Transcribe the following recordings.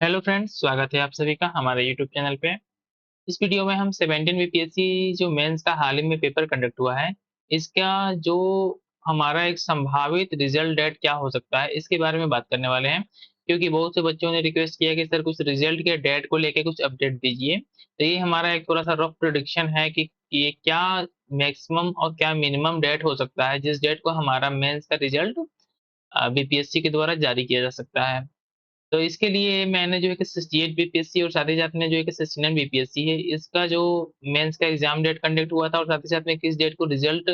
Hello friends, स्वागत है आप सभी का हमारे यूट्यूब चैनल पे। इस वीडियो में हम 17 बीपीएससी जो मेंस का हाल ही में पेपर कंडक्ट हुआ है, इसका जो हमारा एक संभावित रिजल्ट डेट क्या हो सकता है, इसके बारे में बात करने वाले हैं। क्योंकि बहुत से बच्चों ने रिक्वेस्ट किया कि सर कुछ रिजल्ट के डेट को लेके कुछ अपडेट दीजिए। तो ये हमारा एक थोड़ा-सा रफ प्रेडिक्शन है कि ये क्या मैक्सिमम और क्या मिनिमम डेट हो सकता है, जिस डेट को हमारा मेंस का रिजल्ट बीपीएससी के द्वारा जारी किया जा सकता है। तो इसके लिए मैंने जो है कि 68 बीपीएससी और साथ ही साथ में जो है कि 69 बीपीएससी है, इसका जो मेंस का एग्जाम डेट कंडक्ट हुआ था और साथ ही साथ में किस डेट को रिजल्ट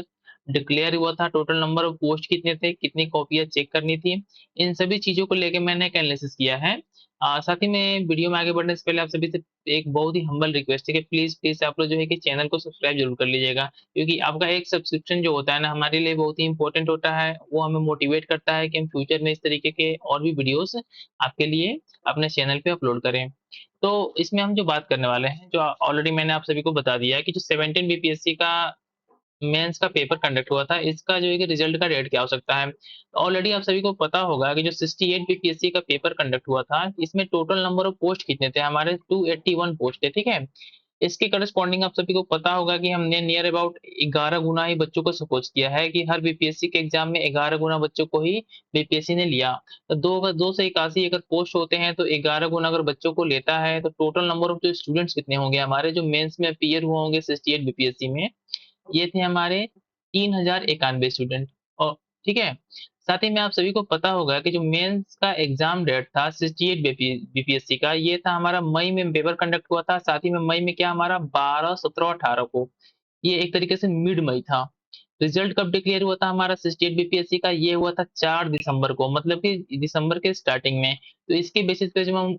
डिक्लेयर हुआ था, टोटल नंबर ऑफ पोस्ट कितने थे, कितनी कॉपियाँ चेक करनी थी, इन सभी चीज़ों को लेके मैंने एक एनालिसिस किया है। साथ ही में वीडियो में आगे बढ़ने से पहले आप सभी से एक बहुत ही हम्बल रिक्वेस्ट है कि प्लीज़ आप लोग जो है कि चैनल को सब्सक्राइब ज़रूर कर लीजिएगा। क्योंकि आपका एक सब्सक्रिप्शन जो होता है ना, हमारे लिए बहुत ही इम्पोर्टेंट होता है। वो हमें मोटिवेट करता है कि हम फ्यूचर में इस तरीके के और भी वीडियोज़ आपके लिए अपने चैनल पे अपलोड करें। तो इसमें हम जो बात करने वाले हैं, जो ऑलरेडी मैंने आप सभी को बता दिया है कि जो 17 बीपीएससी का मेंस का पेपर कंडक्ट हुआ था, इसका जो है कि रिजल्ट का डेट क्या हो सकता है। ऑलरेडी आप सभी को पता होगा कि जो 68 बीपीएससी का पेपर कंडक्ट हुआ था, इसमें टोटल नंबर ऑफ पोस्ट कितने थे, हमारे 281 पोस्ट थे, ठीक है? इसके करस्पॉन्डिंग आप सभी को पता होगा कि हमने नियर अबाउट 11 गुना ही बच्चों को सपोज किया है कि हर बीपीएससी के एग्जाम में 11 गुना बच्चों को ही बीपीएससी ने लिया। तो 2 से 81 अगर पोस्ट होते हैं तो 11 गुना अगर बच्चों को लेता है तो टोटल नंबर ऑफ जो स्टूडेंट्स कितने होंगे हमारे जो मेंस में अपीयर हुए होंगे 68 बीपीएससी में, ये थे हमारे 3091 स्टूडेंट। और ठीक है, साथ ही में आप सभी को पता होगा कि जो मेंस का एग्जाम डेट था 68 बीपीएससी का, ये था हमारा मई में पेपर कंडक्ट हुआ था। साथ ही में मई में क्या हमारा 12, 17 और 18 को, ये एक तरीके से मिड मई था। रिजल्ट कब डिक्लेयर हुआ था हमारा 68 बीपीएससी का, ये हुआ था 4 दिसंबर को, मतलब कि दिसंबर के स्टार्टिंग में। तो इसके बेसिस पे जब हम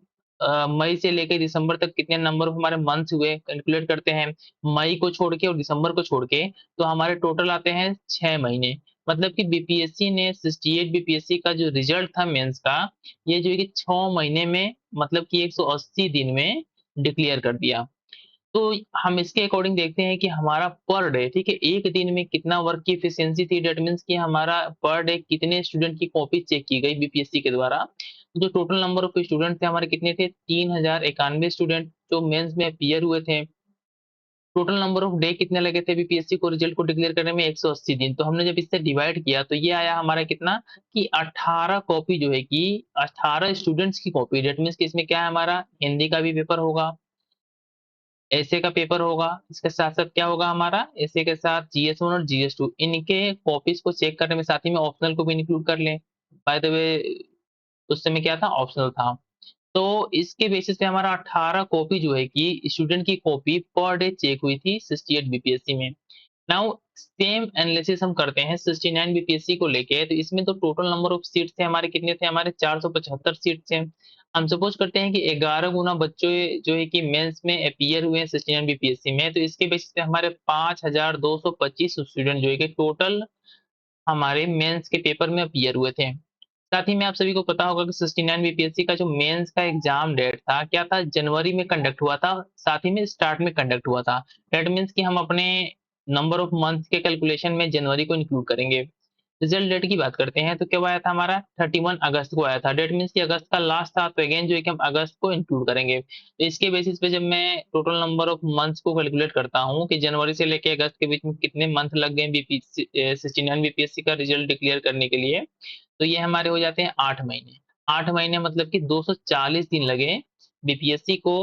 मई से लेकर दिसंबर तक कितने नंबर ऑफ हमारे मंथ्स हुए कैलकुलेट करते हैं, मई को छोड़ के और दिसंबर को छोड़ के, तो हमारे टोटल आते हैं 6 महीने। मतलब कि बीपीएससी ने 68 बीपीएससी का जो रिजल्ट था मेंस का, ये जो है कि 6 महीने में, मतलब कि 180 दिन में डिक्लेयर कर दिया। तो हम इसके अकॉर्डिंग देखते हैं कि हमारा पर डे, ठीक है, एक दिन में कितना वर्क की एफिशिएंसी थी, दैट मीन्स कि हमारा पर डे कितने स्टूडेंट की कॉपी चेक की गई बीपीएससी के द्वारा। जो टोटल नंबर ऑफ स्टूडेंट थे हमारे कितने थे, 3091 स्टूडेंट जो मेंस में अपीयर हुए थे। टोटल नंबर ऑफ डे कितने लगे थे बीपीएससी को रिजल्ट को डिक्लेयर करने में, 180 दिन। तो हमने जब इससे डिवाइड किया तो ये आया हमारा कितना, कि 18 कॉपी जो है कि 18 स्टूडेंट्स की कॉपी, दैट मीन्स कि इसमें क्या है, हमारा हिंदी का भी पेपर होगा, एसे का पेपर होगा, इसके साथ-साथ क्या होगा हमारा, एसे के साथ जीएस 1 और जीएस 2, इनके कॉपीज़ को चेक करने में साथ ही में ऑप्शनल को भी इंक्लूड कर लें। बाय द वे उस समय क्या था, ऑप्शनल था। तो इसके बेसिस पे हमारा 18 कॉपी जो है कि स्टूडेंट की कॉपी पर डे चेक हुई थी 68 बीपीएससी में। नाउ सेम एनालिसिस हम करते हैं 69 बीपीएससी को लेके, तो इसमें तो टोटल नंबर ऑफ सीट्स थे हमारे कितने थे, हमारे 475 सीट थे। हम सपोज करते हैं कि 11 गुना बच्चों जो है कि मेंस में अपीयर हुए हैं 69 बीपीएससी में, तो इसके बेसिस पे हमारे 5225 स्टूडेंट जो है कि टोटल हमारे मेंस के पेपर में अपीयर हुए थे। साथ ही में आप सभी को पता होगा कि 69 बीपीएससी का जो मेंस का एग्जाम डेट था, क्या था, जनवरी में कंडक्ट हुआ था, साथ ही में स्टार्ट में कंडक्ट हुआ था। दैट मीन्स कि हम अपने नंबर ऑफ मंथ के कैलकुलेशन में जनवरी को इंक्लूड करेंगे। रिजल्ट डेट की बात करते हैं तो कब आया था हमारा, 31 अगस्त को आया था। दैट मीन्स कि अगस्त का लास्ट था, तो अगेन जो है कि हम अगस्त को इंक्लूड करेंगे। तो इसके बेसिस पे जब मैं टोटल नंबर ऑफ मंथ्स को कैलकुलेट करता हूँ कि जनवरी से लेके अगस्त के बीच में कितने मंथ लग गए 69 बीपीएससी का रिजल्ट डिक्लेयर करने के लिए, तो ये हमारे हो जाते हैं 8 महीने। 8 महीने मतलब कि 240 दिन लगे बीपीएससी को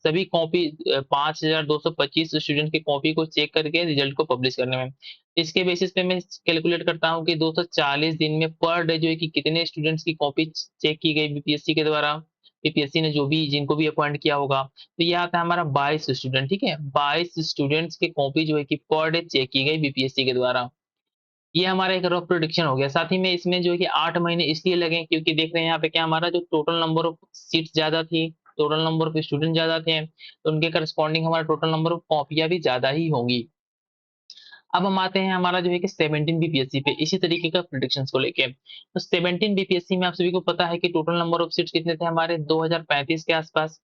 सभी कॉपी 5225 स्टूडेंट की कॉपी को चेक करके रिजल्ट को पब्लिश करने में। इसके बेसिस पे मैं कैलकुलेट करता हूँ कि 240 दिन में पर डे जो है कि कितने स्टूडेंट्स की कॉपी चेक की गई बीपीएससी के द्वारा, बीपीएससी ने जो भी जिनको भी अपॉइंट किया होगा। तो ये आता है हमारा 22 स्टूडेंट, ठीक है, 22 स्टूडेंट्स की कॉपी जो है कि पर डे चेक की गई बीपीएससी के द्वारा। ये हमारा एक रफ प्रेडिक्शन हो गया। साथ ही में इसमें जो है कि 8 महीने इसलिए लगे क्योंकि देख रहे हैं यहाँ पे क्या हमारा जो टोटल नंबर ऑफ सीट्स ज़्यादा थी, टोटल नंबर ऑफ स्टूडेंट ज़्यादा थे, तो उनके करस्पॉन्डिंग हमारा टोटल नंबर ऑफ कॉपियाँ भी ज़्यादा ही होंगी। अब हम आते हैं हमारा जो है कि 17 बीपीएससी पे, इसी तरीके का प्रेडिक्शंस को लेके। तो 17 बीपीएससी में आप सभी को पता है कि टोटल नंबर ऑफ सीट्स कितने थे हमारे, 2035 के आसपास।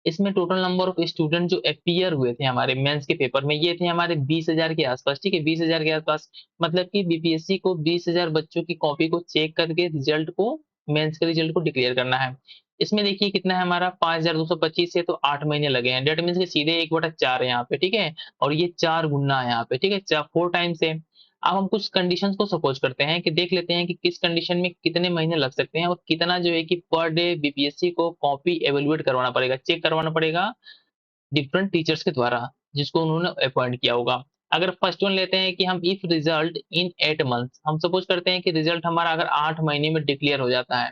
इसमें टोटल नंबर ऑफ स्टूडेंट जो अपीयर हुए थे हमारे मेंस के पेपर में, ये थे हमारे 20,000 के आसपास, ठीक है, 20,000 के आसपास। मतलब कि बीपीएससी को 20,000 बच्चों की कॉपी को चेक करके रिजल्ट को, मेंस के रिजल्ट को डिक्लेयर करना है। इसमें देखिए कितना है हमारा 5225 है, तो 8 महीने लगे हैं। दैट मीन्स कि सीधे 1/4 है यहाँ पे, ठीक है? और ये 4 गुना है यहाँ पे, ठीक है? 4 टाइम्स है। अब हम कुछ कंडीशंस को सपोज करते हैं कि देख लेते हैं कि किस कंडीशन में कितने महीने लग सकते हैं और कितना जो है कि पर डे बीपीएससी को कॉपी इवैल्यूएट करवाना पड़ेगा, चेक करवाना पड़ेगा डिफरेंट टीचर्स के द्वारा, जिसको उन्होंने अपॉइंट किया होगा। अगर फर्स्ट वन लेते हैं कि हम इफ रिजल्ट इन 8 मंथ्स, हम सपोज करते हैं कि रिजल्ट हमारा अगर 8 महीने में डिक्लेयर हो जाता है,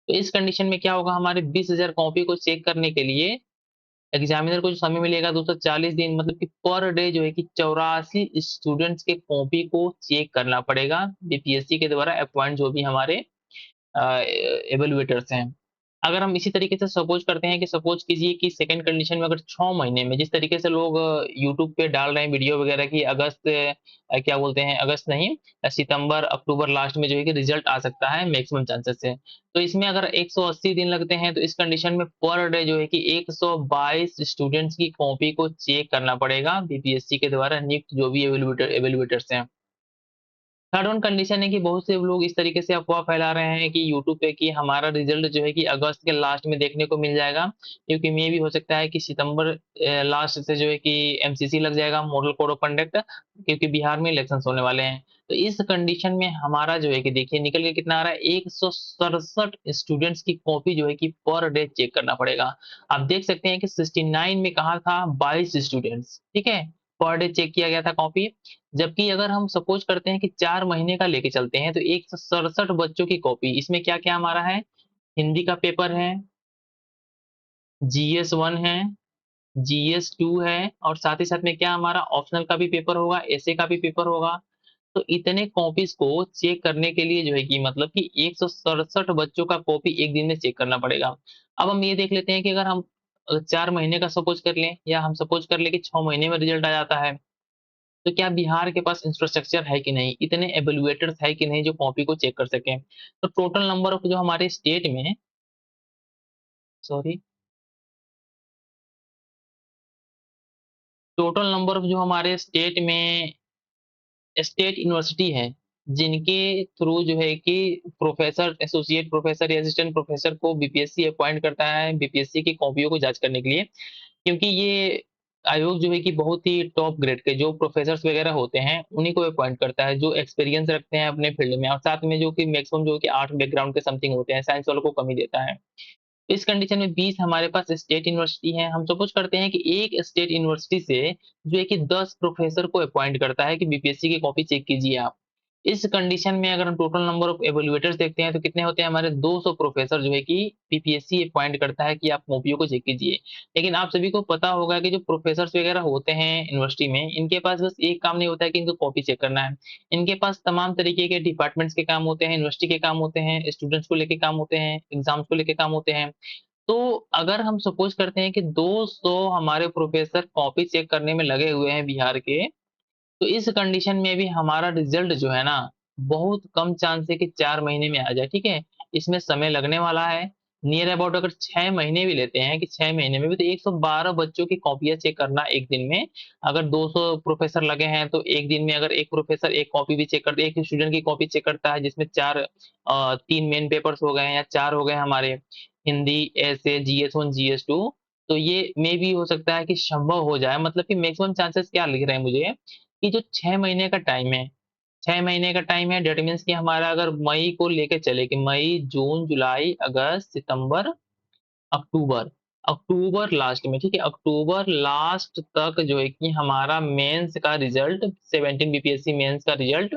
तो इस कंडीशन में क्या होगा, हमारे 20,000 कॉपी को चेक करने के लिए एग्जामिनर को जो समय मिलेगा 240 दिन, मतलब कि पर डे जो है कि 84 स्टूडेंट्स के कॉपी को चेक करना पड़ेगा बीपीएससी के द्वारा अपॉइंट जो भी हमारे एवेलुएटर्स हैं। अगर हम इसी तरीके से सपोज करते हैं कि सपोज कीजिए कि सेकंड कंडीशन में अगर 6 महीने में, जिस तरीके से लोग यूट्यूब पे डाल रहे हैं वीडियो वगैरह की अगस्त क्या बोलते हैं, अगस्त नहीं, सितंबर अक्टूबर लास्ट में जो है कि रिजल्ट आ सकता है मैक्सिमम चांसेस से। तो इसमें अगर 180 दिन लगते हैं, तो इस कंडीशन में पर डे जो है कि 122 स्टूडेंट्स की कॉपी को चेक करना पड़ेगा बीपीएससी के द्वारा नियुक्त जो भी एवेलुएटर्स हैं। थर्ड वन कंडीशन है कि बहुत से लोग इस तरीके से अफ़वाह फैला रहे हैं कि यूट्यूब पे कि हमारा रिज़ल्ट जो है कि अगस्त के लास्ट में देखने को मिल जाएगा, क्योंकि मे भी हो सकता है कि सितंबर लास्ट से जो है कि एमसीसी लग जाएगा, मॉडल कोड ऑफ कंडक्ट, क्योंकि बिहार में इलेक्शंस होने वाले हैं। तो इस कंडीशन में हमारा जो है कि देखिए निकल के कितना आ रहा है, 167 स्टूडेंट्स की कॉपी जो है कि पर डे चेक करना पड़ेगा। आप देख सकते हैं कि 69 में कहा था 22 स्टूडेंट्स, ठीक है? पर डे चेक किया गया था कॉपी। जबकि अगर हम सपोज करते हैं कि 4 महीने का लेके चलते हैं, तो 167 बच्चों की कॉपी, इसमें क्या-क्या हमारा है, हिंदी का पेपर है, जीएस 1 है, जीएस 2 है और साथ ही साथ में क्या हमारा ऑप्शनल का भी पेपर होगा, एसए का भी पेपर होगा। तो इतने कॉपीज़ को चेक करने के लिए जो है कि मतलब कि 167 बच्चों का कॉपी 1 दिन में चेक करना पड़ेगा। अब हम ये देख लेते हैं कि अगर हम 4 महीने का सपोज कर लें या हम सपोज कर लें कि 6 महीने में रिजल्ट आ जाता है, तो क्या बिहार के पास इंफ्रास्ट्रक्चर है कि नहीं, इतने एवेलुएटर्स है कि नहीं जो कॉपी को चेक कर सकें। तो टोटल नंबर ऑफ जो हमारे स्टेट में, सॉरी, टोटल नंबर ऑफ जो हमारे स्टेट यूनिवर्सिटी है, जिनके थ्रू जो है कि प्रोफेसर, एसोसिएट प्रोफेसर या असिस्टेंट प्रोफेसर को बीपीएससी अपॉइंट करता है बीपीएससी की कॉपियों को जाँच करने के लिए। क्योंकि ये आयोग जो है कि बहुत ही टॉप ग्रेड के जो प्रोफेसर्स वगैरह होते हैं, उन्हीं को अपॉइंट करता है, जो एक्सपीरियंस रखते हैं अपने फील्ड में और साथ में जो कि मैक्सिमम जो कि आर्ट बैकग्राउंड के समथिंग होते हैं, साइंस वालों को कम ही देता है। इस कंडीशन में 20 हमारे पास स्टेट यूनिवर्सिटी है। हम सपोज करते हैं कि एक स्टेट यूनिवर्सिटी से जो है कि 10 प्रोफेसर को अपॉइंट करता है कि बीपीएससी की कॉपी चेक कीजिए आप। इस कंडीशन में अगर हम टोटल नंबर ऑफ इवैल्यूएटर्स देखते हैं तो कितने होते हैं, हमारे 200 प्रोफेसर जो है कि बीपीएससी अपॉइंट करता है कि आप कॉपियों को चेक कीजिए। लेकिन आप सभी को पता होगा कि जो प्रोफेसर्स वगैरह होते हैं यूनिवर्सिटी में, इनके पास बस एक काम नहीं होता है कि इनको कॉपी चेक करना है। इनके पास तमाम तरीके के डिपार्टमेंट्स के काम होते हैं, यूनिवर्सिटी के काम होते हैं, स्टूडेंट्स को लेके काम होते हैं, एग्जाम्स को लेके काम होते हैं। तो अगर हम सपोज करते हैं कि 200 हमारे प्रोफेसर कॉपी चेक करने में लगे हुए हैं बिहार के, तो इस कंडीशन में भी हमारा रिजल्ट जो है ना, बहुत कम चांस है कि 4 महीने में आ जाए, ठीक है? इसमें समय लगने वाला है। नियर अबाउट अगर 6 महीने भी लेते हैं कि 6 महीने में भी तो 112 बच्चों की कॉपियाँ चेक करना 1 दिन में। अगर 200 प्रोफेसर लगे हैं तो 1 दिन में अगर 1 प्रोफेसर 1 कॉपी भी चेक करते, 1 स्टूडेंट की कॉपी चेक करता है, जिसमें 4 3 मेन पेपर्स हो गए हैं या 4 हो गए हमारे, हिंदी, एसे, जीएस 1, जीएस 2, तो ये मेबी हो सकता है कि संभव हो जाए, मतलब कि मैक्सिमम चांसेस क्या लिख रहे हैं मुझे, कि जो 6 महीने का टाइम है, 6 महीने का टाइम है, दैट मीन्स कि हमारा अगर मई को लेके चले कि मई, जून, जुलाई, अगस्त, सितंबर, अक्टूबर, अक्टूबर लास्ट में, ठीक है? अक्टूबर लास्ट तक जो है कि हमारा मेंस का रिजल्ट, 17 बीपीएससी मेंस का रिजल्ट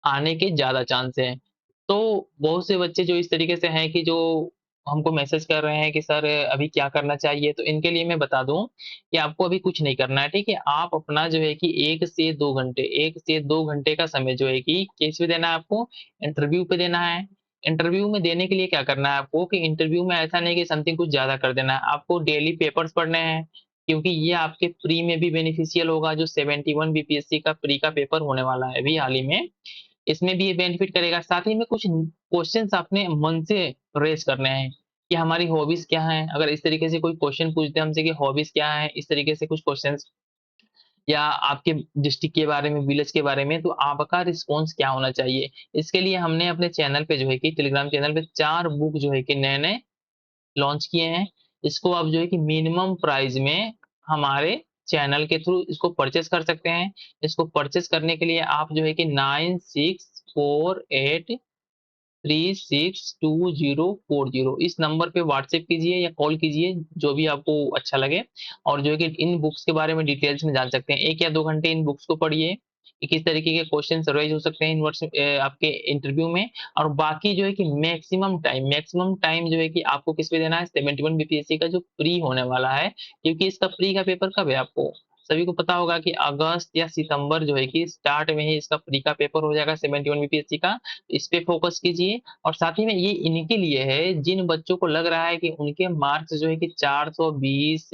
आने के ज़्यादा चांस हैं। तो बहुत से बच्चे जो इस तरीके से हैं कि जो हमको मैसेज कर रहे हैं कि सर अभी क्या करना चाहिए? तो इनके लिए मैं बता दूँ कि आपको अभी कुछ नहीं करना है, ठीक है? आप अपना जो है कि 1 से 2 घंटे का समय जो है कि किस पे देना है आपको? इंटरव्यू पे देना है। इंटरव्यू में देने के लिए क्या करना है आपको कि इंटरव्यू में ऐसा नहीं कि समथिंग कुछ ज़्यादा कर देना है। आपको डेली पेपर्स पढ़ने हैं, क्योंकि ये आपके प्री में भी बेनिफिशियल होगा, जो 71 बीपीएससी का प्री का पेपर होने वाला है अभी हाल ही में। इसमें भी ये बेनिफिट करेगा। साथ ही में कुछ क्वेश्चन्स अपने मन से रेज़ करने हैं कि हमारी हॉबीज़ क्या हैं? अगर इस तरीके से कोई क्वेश्चन पूछते हैं हमसे कि हॉबीज़ क्या हैं? इस तरीके से कुछ क्वेश्चन्स, या आपके डिस्ट्रिक्ट के बारे में, विलेज के बारे में, तो आपका रिस्पॉन्स क्या होना चाहिए? इसके लिए हमने अपने चैनल पे जो है कि टेलीग्राम चैनल पे 4 बुक जो है कि नए-नए लॉन्च किए हैं। इसको आप जो है कि मिनिमम प्राइस में हमारे चैनल के थ्रू इसको परचेज़ कर सकते हैं। इसको परचेज़ करने के लिए आप जो है कि 9648 362040 इस नंबर पे व्हाट्सएप कीजिए या कॉल कीजिए, जो भी आपको अच्छा लगे। और जो है कि इन बुक्स के बारे में डिटेल्स में जान सकते हैं। 1 या 2 घंटे इन बुक्स को पढ़िए कि किस तरीके के क्वेश्चन्स राइज़ हो सकते हैं आपके इंटरव्यू में। और बाकी जो है कि मैक्सिमम टाइम जो है कि आपको किस पे देना है, 71 बीपीएससी का जो प्री होने वाला है, क्योंकि इसका प्री का पेपर कब है आपको सभी को पता होगा कि अगस्त या सितंबर जो है कि स्टार्ट में ही इसका प्री का पेपर हो जाएगा 71 बीपीएससी का। इस पे फोकस कीजिए। और साथ ही में ये इनके लिए है जिन बच्चों को लग रहा है कि उनके मार्क्स जो है कि 420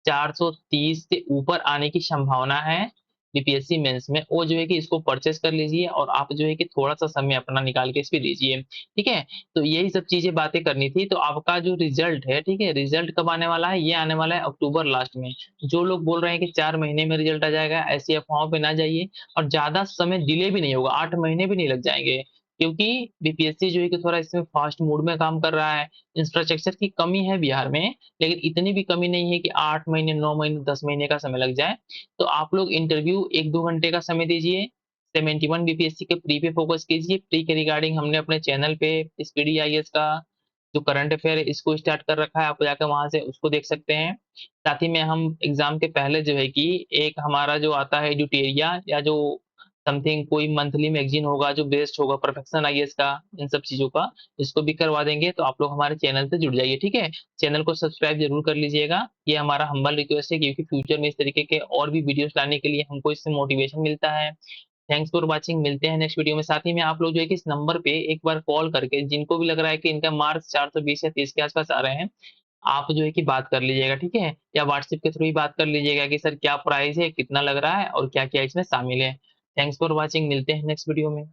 430 से ऊपर आने की संभावना है बीपीएससी मेंस में, वो जो है कि इसको परचेज़ कर लीजिए और आप जो है कि थोड़ा-सा समय अपना निकाल के इस पे दीजिए, ठीक है? तो यही सब चीज़ें बातें करनी थी। तो आपका जो रिज़ल्ट है, ठीक है? रिज़ल्ट कब आने वाला है? ये आने वाला है अक्टूबर लास्ट में। जो लोग बोल रहे हैं कि 4 महीने में रिज़ल्ट आ जाएगा, ऐसी अफ़वाहों पे ना जाइए। और ज़्यादा समय डिले भी नहीं होगा, 8 महीने भी नहीं लग जाएँगे, क्योंकि बीपीएससी जो है कि थोड़ा इसमें फ़ास्ट मोड में काम कर रहा है। इंफ्रास्ट्रक्चर की कमी है बिहार में, लेकिन इतनी भी कमी नहीं है कि 8 महीने, 9 महीने, 10 महीने का समय लग जाए। तो आप लोग इंटरव्यू 1-2 घंटे का समय दीजिए, 71 बीपीएससी के प्री पे फ़ोकस कीजिए। प्री के रिगार्डिंग हमने अपने चैनल पे स्पीडी आईएएस का जो करंट अफ़ेयर है इसको स्टार्ट कर रखा है, आप जाकर वहाँ से उसको देख सकते हैं। साथ ही में हम एग्ज़ाम के पहले जो है कि एक हमारा जो आता है एड्यूटेरिया या जो समथिंग कोई मंथली मैगज़ीन होगा जो बेस्ड होगा परफेक्शन आईएएस का, इन सब चीज़ों का, इसको भी करवा देंगे। तो आप लोग हमारे चैनल से जुड़ जाइए, ठीक है? चैनल को सब्सक्राइब ज़रूर कर लीजिएगा। ये हमारा हम्बल रिक्वेस्ट है, क्योंकि फ्यूचर में इस तरीके के और भी वीडियोज़ लाने के लिए हमको इससे मोटिवेशन मिलता है। थैंक्स फॉर वाचिंग, मिलते हैं नेक्स्ट वीडियो में। साथ ही में आप लोग जो है कि इस नंबर पे एक बार कॉल करके जिनको भी लग रहा है कि इनका मार्क्स 420 या 30 के आस-पास आ रहे हैं, आप जो है कि बात कर लीजिएगा, ठीक है? या व्हाट्सएप के थ्रू ही बात कर लीजिएगा कि सर क्या प्राइस है, कितना लग रहा है और क्या-क्या इसमें शामिल है। थैंक्स फॉर वाचिंग, मिलते हैं नेक्स्ट वीडियो में।